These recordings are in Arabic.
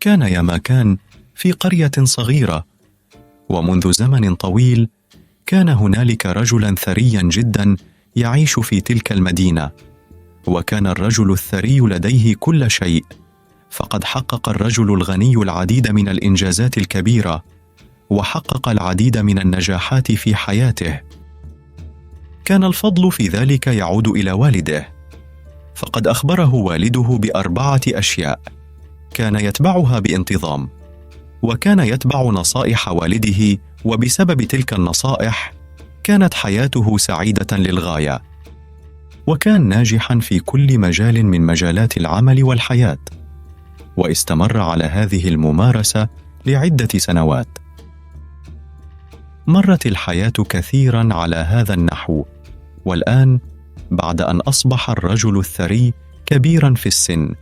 كان يا ما كان في قرية صغيرة، ومنذ زمن طويل كان هنالك رجلا ثريا جدا يعيش في تلك المدينة. وكان الرجل الثري لديه كل شيء، فقد حقق الرجل الغني العديد من الإنجازات الكبيرة، وحقق العديد من النجاحات في حياته. كان الفضل في ذلك يعود إلى والده، فقد أخبره والده ب4 أشياء كان يتبعها بانتظام، وكان يتبع نصائح والده، وبسبب تلك النصائح كانت حياته سعيدة للغاية، وكان ناجحا في كل مجال من مجالات العمل والحياة، واستمر على هذه الممارسة لعدة سنوات. مرت الحياة كثيرا على هذا النحو، والآن بعد أن أصبح الرجل الثري كبيرا في السن،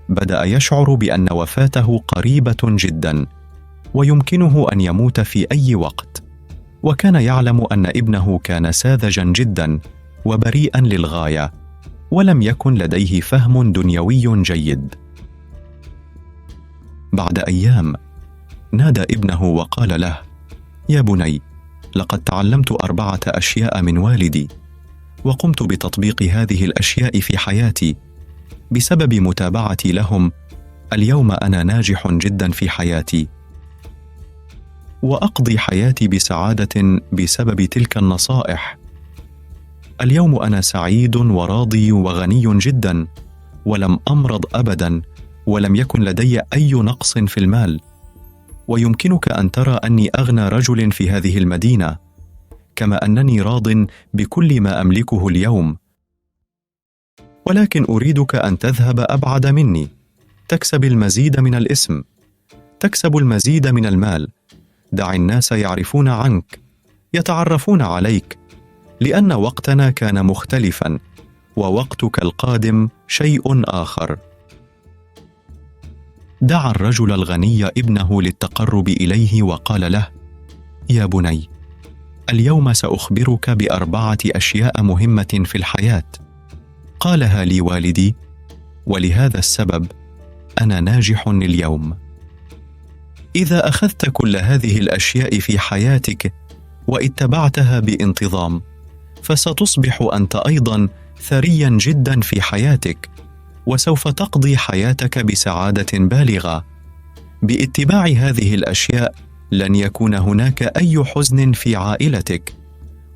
بدأ يشعر بأن وفاته قريبة جدا، ويمكنه أن يموت في أي وقت. وكان يعلم أن ابنه كان ساذجا جدا وبريئا للغاية، ولم يكن لديه فهم دنيوي جيد. بعد أيام نادى ابنه وقال له: يا بني، لقد تعلمت 4 أشياء من والدي، وقمت بتطبيق هذه الأشياء في حياتي. بسبب متابعتي لهم اليوم أنا ناجح جدا في حياتي، وأقضي حياتي بسعادة بسبب تلك النصائح. اليوم أنا سعيد وراضي وغني جدا، ولم أمرض أبدا، ولم يكن لدي أي نقص في المال، ويمكنك أن ترى أني أغنى رجل في هذه المدينة، كما أنني راض بكل ما أملكه اليوم. ولكن أريدك أن تذهب أبعد مني، تكسب المزيد من الاسم، تكسب المزيد من المال. دع الناس يعرفون عنك، يتعرفون عليك، لأن وقتنا كان مختلفا، ووقتك القادم شيء آخر. دعا الرجل الغني ابنه للتقرب إليه وقال له: يا بني، اليوم سأخبرك ب4 أشياء مهمة في الحياة قالها لي والدي، ولهذا السبب أنا ناجح اليوم. إذا أخذت كل هذه الأشياء في حياتك واتبعتها بانتظام، فستصبح أنت أيضا ثريا جدا في حياتك، وسوف تقضي حياتك بسعادة بالغة. باتباع هذه الأشياء لن يكون هناك أي حزن في عائلتك،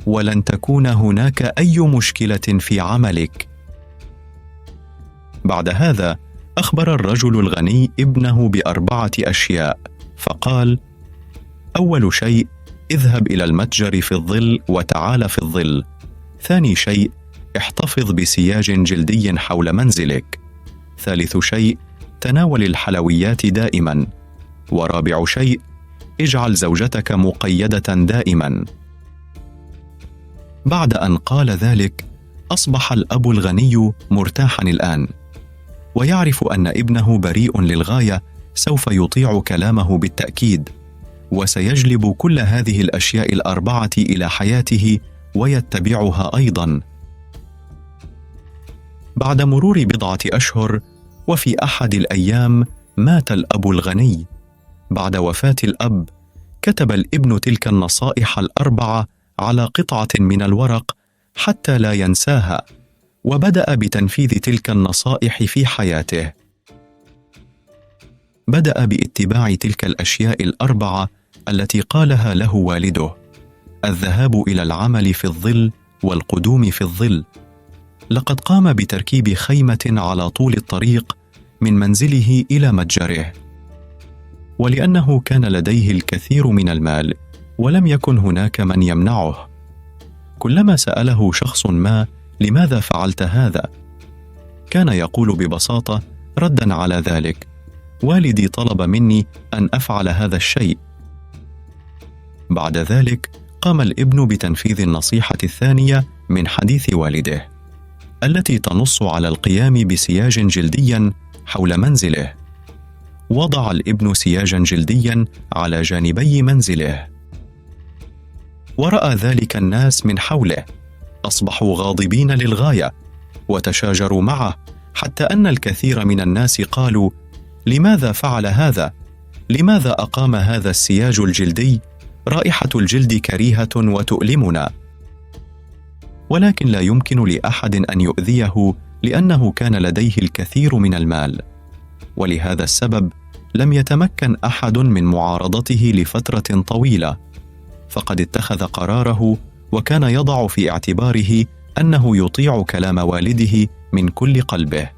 ولن تكون هناك أي مشكلة في عملك. بعد هذا أخبر الرجل الغني ابنه ب4 أشياء، فقال: أول شيء، اذهب إلى المتجر في الظل وتعال في الظل. ثاني شيء، احتفظ بسياج جلدي حول منزلك. ثالث شيء، تناول الحلويات دائما. ورابع شيء، اجعل زوجتك مقيدة دائما. بعد أن قال ذلك أصبح الأب الغني مرتاحا الآن، ويعرف أن ابنه بريء للغاية، سوف يطيع كلامه بالتأكيد، وسيجلب كل هذه الأشياء ال4 إلى حياته ويتبعها أيضا. بعد مرور 1 أشهر، وفي أحد الأيام مات الأب الغني. بعد وفاة الأب كتب الابن تلك النصائح ال4 على قطعة من الورق حتى لا ينساها، وبدأ بتنفيذ تلك النصائح في حياته. بدأ باتباع تلك الأشياء ال4 التي قالها له والده: الذهاب إلى العمل في الظل والقدوم في الظل. لقد قام بتركيب خيمة على طول الطريق من منزله إلى متجره، ولأنه كان لديه الكثير من المال ولم يكن هناك من يمنعه. كلما سأله شخص ما: لماذا فعلت هذا؟ كان يقول ببساطة ردا على ذلك: والدي طلب مني أن أفعل هذا الشيء. بعد ذلك قام الابن بتنفيذ النصيحة الثانية من حديث والده، التي تنص على القيام بسياج جلديا حول منزله. وضع الابن سياجا جلديا على جانبي منزله، ورأى ذلك الناس من حوله، أصبحوا غاضبين للغاية وتشاجروا معه، حتى أن الكثير من الناس قالوا: لماذا فعل هذا؟ لماذا أقام هذا السياج الجلدي؟ رائحة الجلد كريهة وتؤلمنا. ولكن لا يمكن لأحد أن يؤذيه لأنه كان لديه الكثير من المال، ولهذا السبب لم يتمكن أحد من معارضته لفترة طويلة، فقد اتخذ قراره وكان يضع في اعتباره أنه يطيع كلام والده من كل قلبه.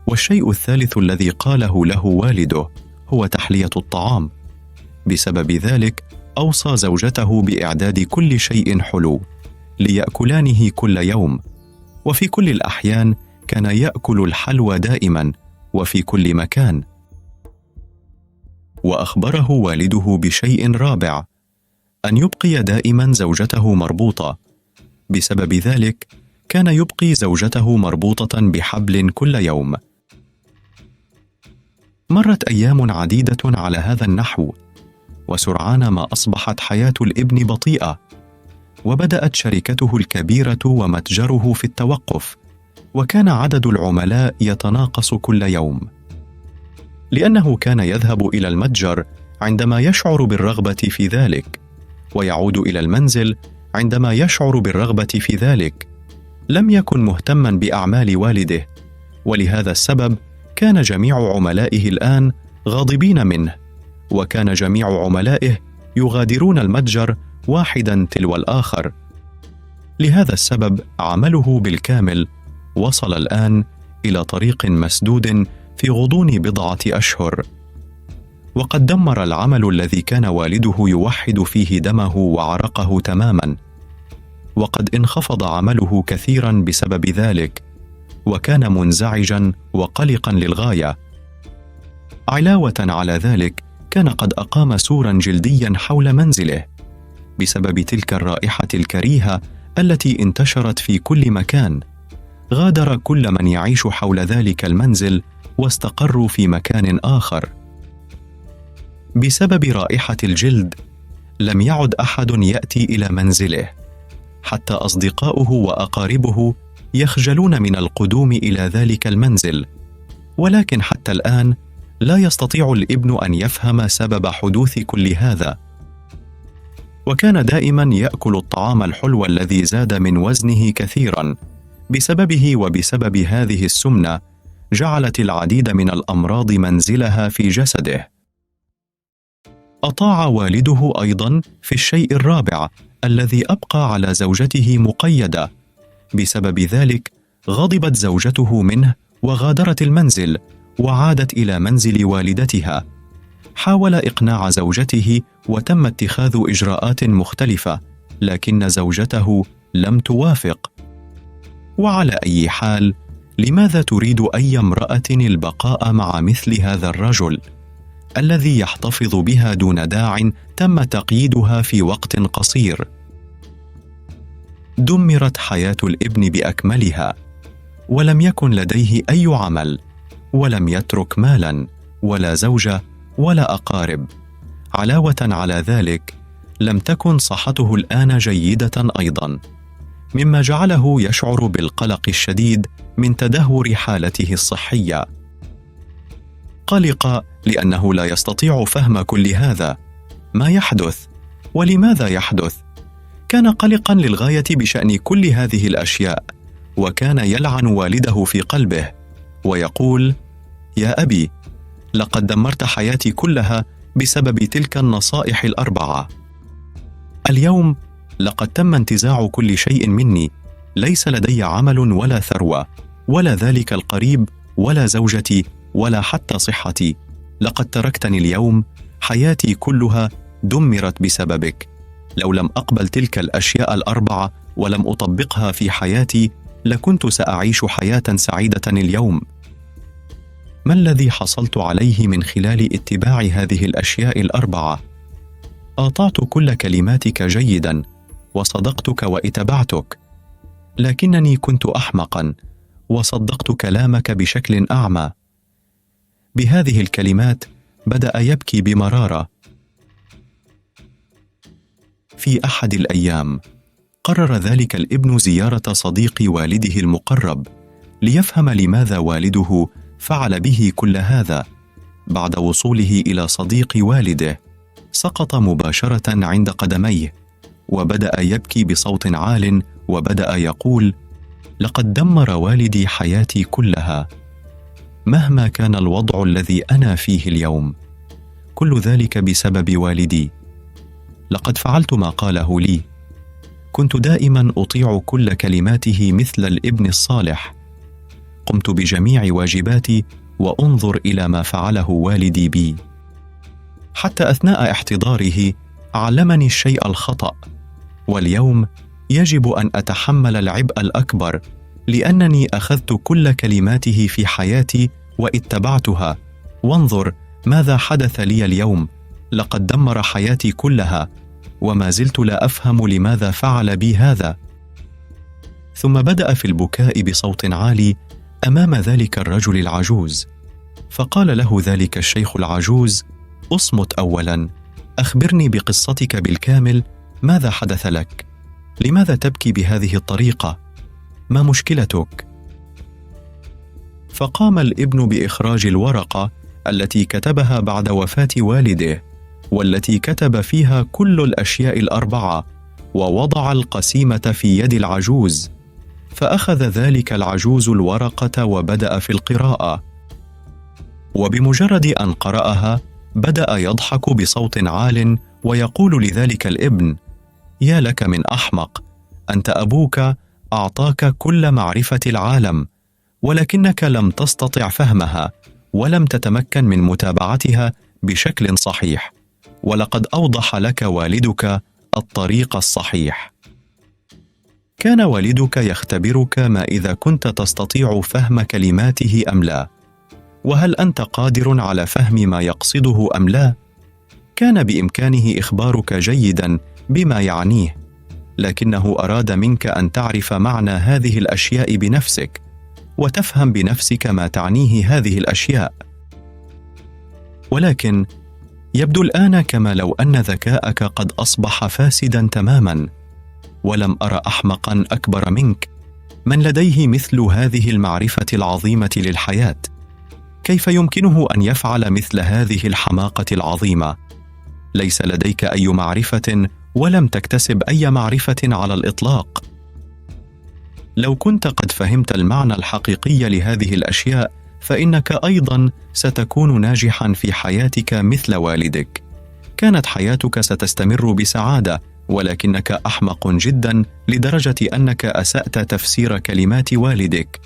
والشيء الثالث الذي قاله له والده هو تحلية الطعام. بسبب ذلك أوصى زوجته بإعداد كل شيء حلو ليأكلانه كل يوم، وفي كل الأحيان كان يأكل الحلوى دائما وفي كل مكان. وأخبره والده بشيء رابع، أن يبقي دائما زوجته مربوطة. بسبب ذلك كان يبقي زوجته مربوطة بحبل كل يوم. مرت أيام عديدة على هذا النحو، وسرعان ما أصبحت حياة الابن بطيئة، وبدأت شركته الكبيرة ومتجره في التوقف، وكان عدد العملاء يتناقص كل يوم، لأنه كان يذهب إلى المتجر عندما يشعر بالرغبة في ذلك، ويعود إلى المنزل عندما يشعر بالرغبة في ذلك. لم يكن مهتما بأعمال والده، ولهذا السبب كان جميع عملائه الآن غاضبين منه، وكان جميع عملائه يغادرون المتجر واحدا تلو الآخر. لهذا السبب عمله بالكامل وصل الآن إلى طريق مسدود في غضون بضعة أشهر. وقد دمر العمل الذي كان والده يوحد فيه دمه وعرقه تماما، وقد انخفض عمله كثيرا بسبب ذلك، وكان منزعجا وقلقا للغاية. علاوة على ذلك كان قد أقام سورا جلديا حول منزله بسبب تلك الرائحة الكريهة التي انتشرت في كل مكان. غادر كل من يعيش حول ذلك المنزل واستقروا في مكان آخر. بسبب رائحة الجلد لم يعد أحد يأتي إلى منزله، حتى أصدقاؤه وأقاربه يخجلون من القدوم إلى ذلك المنزل. ولكن حتى الآن لا يستطيع الابن أن يفهم سبب حدوث كل هذا، وكان دائما يأكل الطعام الحلو الذي زاد من وزنه كثيرا. بسببه وبسبب هذه السمنة جعلت العديد من الأمراض منزلها في جسده. أطاع والده أيضا في الشيء الرابع الذي أبقى على زوجته مقيدة. بسبب ذلك غضبت زوجته منه وغادرت المنزل وعادت إلى منزل والدتها. حاول إقناع زوجته وتم اتخاذ إجراءات مختلفة، لكن زوجته لم توافق. وعلى أي حال، لماذا تريد أي امرأة البقاء مع مثل هذا الرجل الذي يحتفظ بها دون داع تم تقييدها في وقت قصير؟ دمرت حياة الابن بأكملها، ولم يكن لديه أي عمل، ولم يترك مالا ولا زوجة ولا أقارب. علاوة على ذلك لم تكن صحته الآن جيدة أيضا، مما جعله يشعر بالقلق الشديد من تدهور حالته الصحية. قلق لأنه لا يستطيع فهم كل هذا، ما يحدث ولماذا يحدث. كان قلقا للغاية بشأن كل هذه الأشياء، وكان يلعن والده في قلبه ويقول: يا أبي، لقد دمرت حياتي كلها بسبب تلك النصائح الأربعة. اليوم لقد تم انتزاع كل شيء مني، ليس لدي عمل ولا ثروة ولا ذلك القريب ولا زوجتي ولا حتى صحتي. لقد تركتني اليوم، حياتي كلها دمرت بسببك. لو لم أقبل تلك الأشياء الأربعة ولم أطبقها في حياتي لكنت سأعيش حياة سعيدة اليوم. ما الذي حصلت عليه من خلال اتباع هذه الأشياء الأربعة؟ أطعت كل كلماتك جيدا وصدقتك واتبعتك، لكنني كنت أحمقا وصدقت كلامك بشكل أعمى. بهذه الكلمات بدأ يبكي بمرارة. في أحد الأيام قرر ذلك الابن زيارة صديق والده المقرب ليفهم لماذا والده فعل به كل هذا. بعد وصوله إلى صديق والده سقط مباشرة عند قدميه وبدأ يبكي بصوت عال وبدأ يقول: لقد دمر والدي حياتي كلها، مهما كان الوضع الذي أنا فيه اليوم، كل ذلك بسبب والدي. لقد فعلت ما قاله لي، كنت دائما أطيع كل كلماته مثل الابن الصالح، قمت بجميع واجباتي وأنظر إلى ما فعله والدي بي. حتى أثناء احتضاره علمني الشيء الخطأ، واليوم يجب أن أتحمل العبء الأكبر لأنني أخذت كل كلماته في حياتي واتبعتها. وانظر ماذا حدث لي اليوم، لقد دمر حياتي كلها وما زلت لا أفهم لماذا فعل بي هذا. ثم بدأ في البكاء بصوت عالي أمام ذلك الرجل العجوز، فقال له ذلك الشيخ العجوز: اصمت أولا، أخبرني بقصتك بالكامل، ماذا حدث لك؟ لماذا تبكي بهذه الطريقة؟ ما مشكلتك؟ فقام الابن بإخراج الورقة التي كتبها بعد وفاة والده، والتي كتب فيها كل الأشياء الأربعة، ووضع القسيمة في يد العجوز. فأخذ ذلك العجوز الورقة وبدأ في القراءة، وبمجرد أن قرأها بدأ يضحك بصوت عال ويقول لذلك الابن: يا لك من أحمق، أنت أبوك أعطاك كل معرفة العالم، ولكنك لم تستطع فهمها ولم تتمكن من متابعتها بشكل صحيح، ولقد أوضح لك والدك الطريق الصحيح. كان والدك يختبرك ما إذا كنت تستطيع فهم كلماته أم لا، وهل أنت قادر على فهم ما يقصده أم لا. كان بإمكانه إخبارك جيداً بما يعنيه، لكنه أراد منك أن تعرف معنى هذه الأشياء بنفسك وتفهم بنفسك ما تعنيه هذه الأشياء. ولكن يبدو الآن كما لو أن ذكاءك قد أصبح فاسداً تماماً، ولم أرى أحمقاً أكبر منك، من لديه مثل هذه المعرفة العظيمة للحياة. كيف يمكنه أن يفعل مثل هذه الحماقة العظيمة؟ ليس لديك أي معرفة ولم تكتسب أي معرفة على الإطلاق. لو كنت قد فهمت المعنى الحقيقي لهذه الأشياء فإنك أيضاً ستكون ناجحاً في حياتك مثل والدك. كانت حياتك ستستمر بسعادة، ولكنك أحمق جداً لدرجة أنك أسأت تفسير كلمات والدك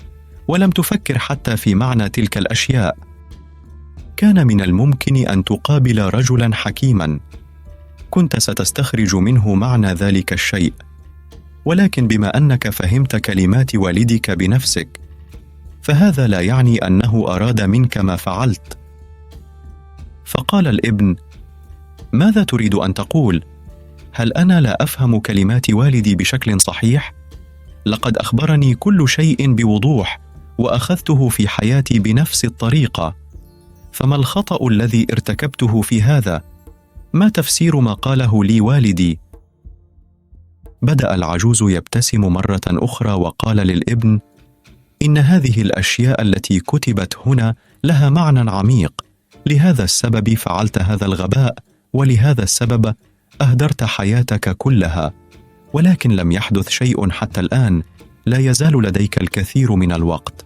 ولم تفكر حتى في معنى تلك الأشياء. كان من الممكن أن تقابل رجلاً حكيماً كنت ستستخرج منه معنى ذلك الشيء، ولكن بما أنك فهمت كلمات والدك بنفسك فهذا لا يعني أنه أراد منك ما فعلت. فقال الابن: ماذا تريد أن تقول؟ هل أنا لا أفهم كلمات والدي بشكل صحيح؟ لقد أخبرني كل شيء بوضوح وأخذته في حياتي بنفس الطريقة، فما الخطأ الذي ارتكبته في هذا؟ ما تفسير ما قاله لي والدي؟ بدأ العجوز يبتسم مرة أخرى وقال للابن: إن هذه الأشياء التي كتبت هنا لها معنى عميق، لهذا السبب فعلت هذا الغباء، ولهذا السبب أهدرت حياتك كلها، ولكن لم يحدث شيء حتى الآن، لا يزال لديك الكثير من الوقت.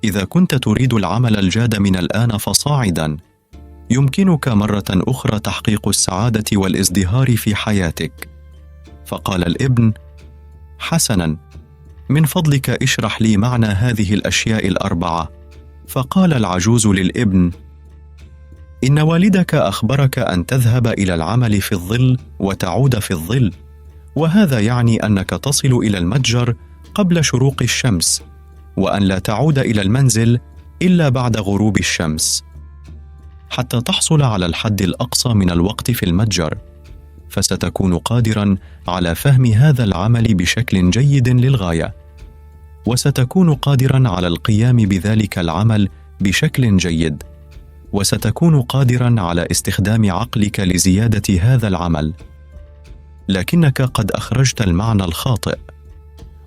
إذا كنت تريد العمل الجاد من الآن فصاعدا، يمكنك مرة أخرى تحقيق السعادة والازدهار في حياتك. فقال الابن: حسنا، من فضلك اشرح لي معنى هذه الأشياء الأربعة. فقال العجوز للابن: إن والدك أخبرك أن تذهب إلى العمل في الظل وتعود في الظل، وهذا يعني أنك تصل إلى المتجر قبل شروق الشمس، وأن لا تعود إلى المنزل إلا بعد غروب الشمس، حتى تحصل على الحد الأقصى من الوقت في المتجر، فستكون قادراً على فهم هذا العمل بشكل جيد للغاية، وستكون قادراً على القيام بذلك العمل بشكل جيد، وستكون قادراً على استخدام عقلك لزيادة هذا العمل. لكنك قد أخرجت المعنى الخاطئ،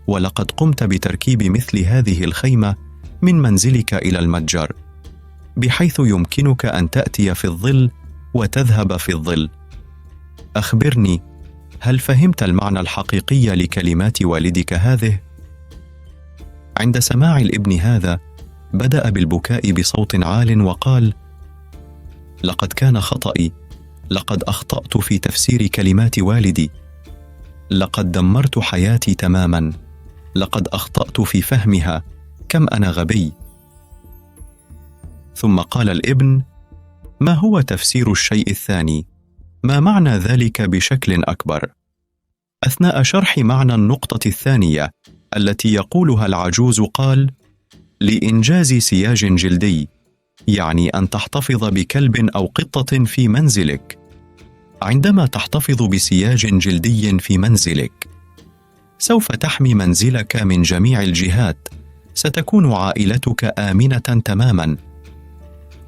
ولقد قمت بتركيب مثل هذه الخيمة من منزلك إلى المتجر، بحيث يمكنك أن تأتي في الظل وتذهب في الظل. أخبرني، هل فهمت المعنى الحقيقي لكلمات والدك هذه؟ عند سماع الابن هذا بدأ بالبكاء بصوت عال وقال: لقد كان خطئي، لقد أخطأت في تفسير كلمات والدي، لقد دمرت حياتي تماما، لقد أخطأت في فهمها، كم أنا غبي. ثم قال الابن: ما هو تفسير الشيء الثاني؟ ما معنى ذلك بشكل أكبر؟ أثناء شرح معنى النقطة الثانية التي يقولها العجوز قال: لإنجاز سياج جلدي، يعني أن تحتفظ بكلب أو قطة في منزلك. عندما تحتفظ بسياج جلدي في منزلك، سوف تحمي منزلك من جميع الجهات، ستكون عائلتك آمنة تماما،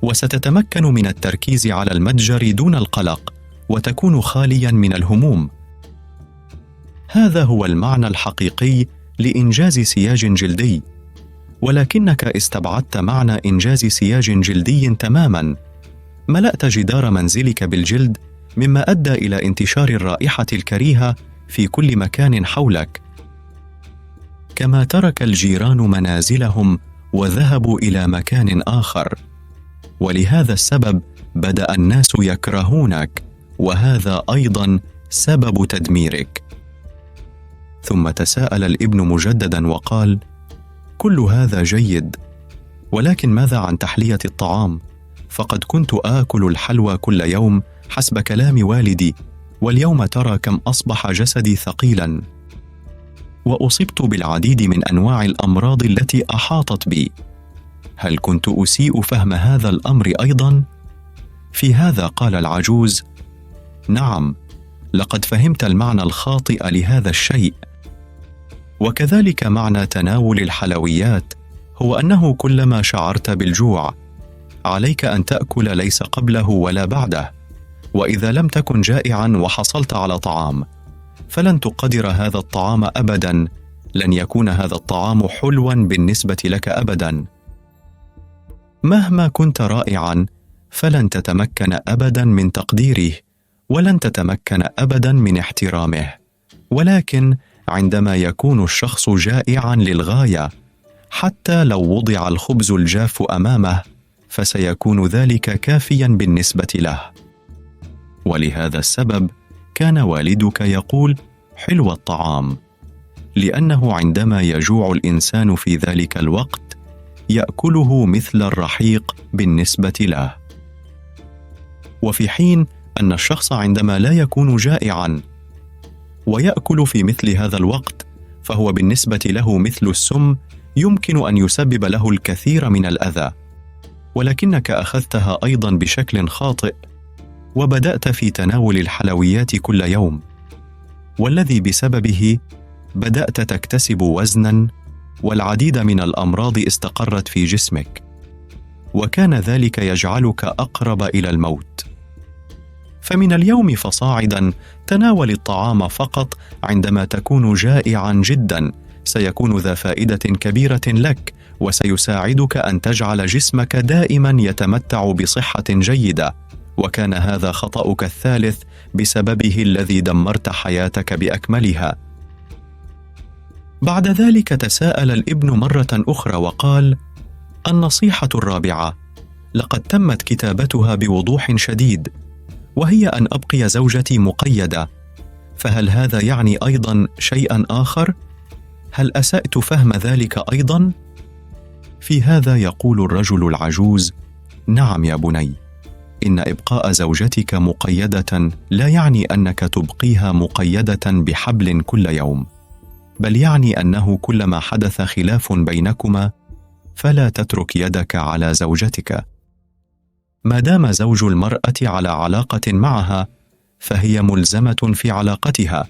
وستتمكن من التركيز على المتجر دون القلق، وتكون خاليا من الهموم. هذا هو المعنى الحقيقي لإنجاز سياج جلدي، ولكنك استبعدت معنى إنجاز سياج جلدي تماما. ملأت جدار منزلك بالجلد، مما أدى إلى انتشار الرائحة الكريهة في كل مكان حولك. كما ترك الجيران منازلهم وذهبوا إلى مكان آخر، ولهذا السبب بدأ الناس يكرهونك، وهذا أيضا سبب تدميرك. ثم تساءل الابن مجددا وقال: كل هذا جيد، ولكن ماذا عن تحلية الطعام؟ فقد كنت آكل الحلوى كل يوم حسب كلام والدي، واليوم ترى كم أصبح جسدي ثقيلا، وأصبت بالعديد من أنواع الأمراض التي أحاطت بي. هل كنت أسيء فهم هذا الأمر أيضا؟ في هذا قال العجوز: نعم، لقد فهمت المعنى الخاطئ لهذا الشيء. وكذلك معنى تناول الحلويات هو أنه كلما شعرت بالجوع عليك أن تأكل، ليس قبله ولا بعده. وإذا لم تكن جائعا وحصلت على طعام فلن تقدر هذا الطعام أبدا، لن يكون هذا الطعام حلوا بالنسبة لك أبدا. مهما كنت رائعا فلن تتمكن أبدا من تقديره، ولن تتمكن أبدا من احترامه. ولكن عندما يكون الشخص جائعا للغاية، حتى لو وضع الخبز الجاف أمامه فسيكون ذلك كافيا بالنسبة له. ولهذا السبب كان والدك يقول: حلو الطعام، لأنه عندما يجوع الإنسان في ذلك الوقت يأكله مثل الرحيق بالنسبة له. وفي حين أن الشخص عندما لا يكون جائعا ويأكل في مثل هذا الوقت فهو بالنسبة له مثل السم، يمكن أن يسبب له الكثير من الأذى. ولكنك أخذتها أيضا بشكل خاطئ، وبدأت في تناول الحلويات كل يوم، والذي بسببه بدأت تكتسب وزنا، والعديد من الأمراض استقرت في جسمك، وكان ذلك يجعلك أقرب إلى الموت. فمن اليوم فصاعدا تناول الطعام فقط عندما تكون جائعا جدا، سيكون ذا فائدة كبيرة لك، وسيساعدك أن تجعل جسمك دائما يتمتع بصحة جيدة. وكان هذا خطأك الثالث بسببه الذي دمرت حياتك بأكملها. بعد ذلك تساءل الابن مرة أخرى وقال: النصيحة الرابعة لقد تمت كتابتها بوضوح شديد، وهي أن أبقي زوجتي مقيدة. فهل هذا يعني أيضا شيئا آخر؟ هل أسأت فهم ذلك أيضا؟ في هذا يقول الرجل العجوز: نعم يا بني، إن إبقاء زوجتك مقيدة لا يعني أنك تبقيها مقيدة بحبل كل يوم، بل يعني أنه كلما حدث خلاف بينكما فلا تترك يدك على زوجتك. ما دام زوج المرأة على علاقة معها فهي ملزمة في علاقتها،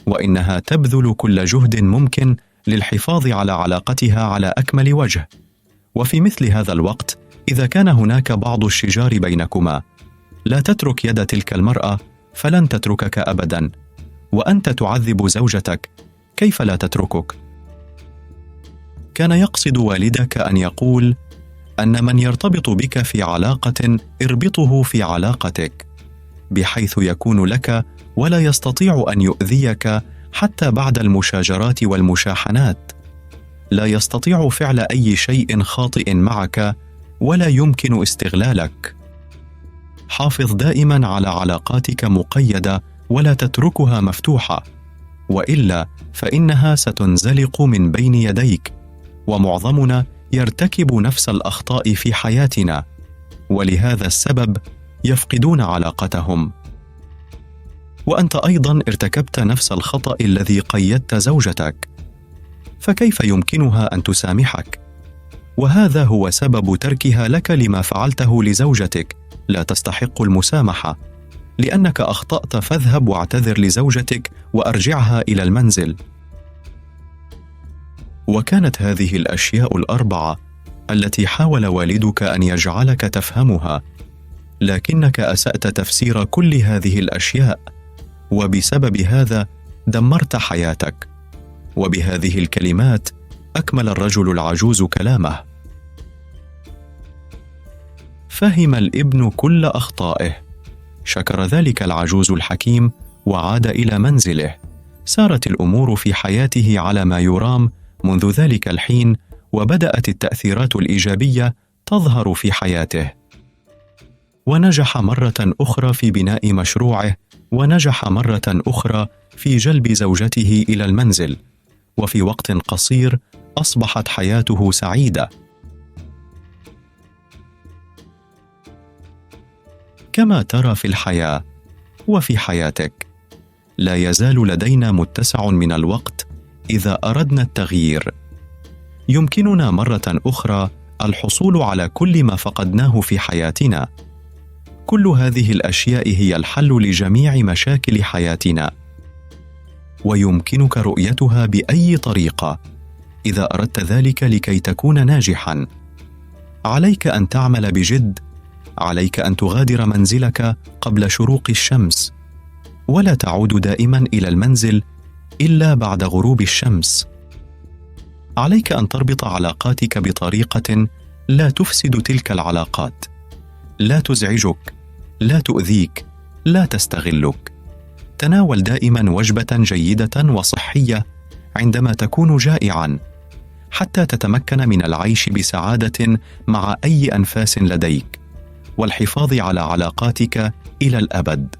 وإنها تبذل كل جهد ممكن للحفاظ على علاقتها على أكمل وجه. وفي مثل هذا الوقت إذا كان هناك بعض الشجار بينكما، لا تترك يد تلك المرأة، فلن تتركك أبدا. وأنت تعذب زوجتك، كيف لا تتركك؟ كان يقصد والدك أن يقول أن من يرتبط بك في علاقة اربطه في علاقتك، بحيث يكون لك ولا يستطيع أن يؤذيك حتى بعد المشاجرات والمشاحنات. لا يستطيع فعل أي شيء خاطئ معك ولا يمكن استغلالك. حافظ دائما على علاقاتك مقيدة ولا تتركها مفتوحة، وإلا فإنها ستنزلق من بين يديك، ومعظمنا يرتكب نفس الأخطاء في حياتنا، ولهذا السبب يفقدون علاقتهم. وأنت أيضا ارتكبت نفس الخطأ الذي قيدت زوجتك، فكيف يمكنها أن تسامحك؟ وهذا هو سبب تركها لك لما فعلته لزوجتك. لا تستحق المسامحة لأنك أخطأت، فاذهب واعتذر لزوجتك وأرجعها إلى المنزل. وكانت هذه الأشياء الأربعة التي حاول والدك أن يجعلك تفهمها، لكنك أسأت تفسير كل هذه الأشياء، وبسبب هذا دمرت حياتك. وبهذه الكلمات أكمل الرجل العجوز كلامه. فهم الابن كل أخطائه. شكر ذلك العجوز الحكيم وعاد إلى منزله. سارت الأمور في حياته على ما يرام منذ ذلك الحين، وبدأت التأثيرات الإيجابية تظهر في حياته. ونجح مرة أخرى في بناء مشروعه، ونجح مرة أخرى في جلب زوجته إلى المنزل، وفي وقت قصير أصبحت حياته سعيدة. كما ترى في الحياة وفي حياتك، لا يزال لدينا متسع من الوقت إذا أردنا التغيير. يمكننا مرة أخرى الحصول على كل ما فقدناه في حياتنا. كل هذه الأشياء هي الحل لجميع مشاكل حياتنا، ويمكنك رؤيتها بأي طريقة إذا أردت ذلك لكي تكون ناجحاً. عليك أن تعمل بجد. عليك أن تغادر منزلك قبل شروق الشمس، ولا تعود دائماً إلى المنزل إلا بعد غروب الشمس. عليك أن تربط علاقاتك بطريقة لا تفسد تلك العلاقات، لا تزعجك، لا تؤذيك، لا تستغلك. تناول دائما وجبة جيدة وصحية عندما تكون جائعا، حتى تتمكن من العيش بسعادة مع أي أنفاس لديك، والحفاظ على علاقاتك إلى الأبد.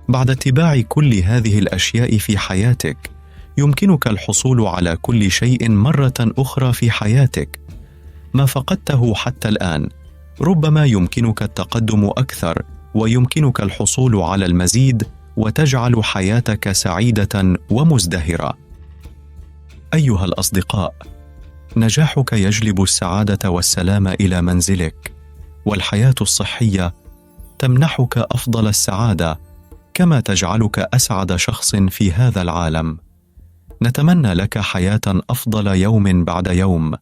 بعد اتباع كل هذه الأشياء في حياتك، يمكنك الحصول على كل شيء مرة أخرى في حياتك. ما فقدته حتى الآن ربما يمكنك التقدم أكثر، ويمكنك الحصول على المزيد، وتجعل حياتك سعيدة ومزدهرة. أيها الأصدقاء، نجاحك يجلب السعادة والسلام إلى منزلك، والحياة الصحية تمنحك أفضل السعادة، كما تجعلك أسعد شخص في هذا العالم. نتمنى لك حياة أفضل يوم بعد يوم.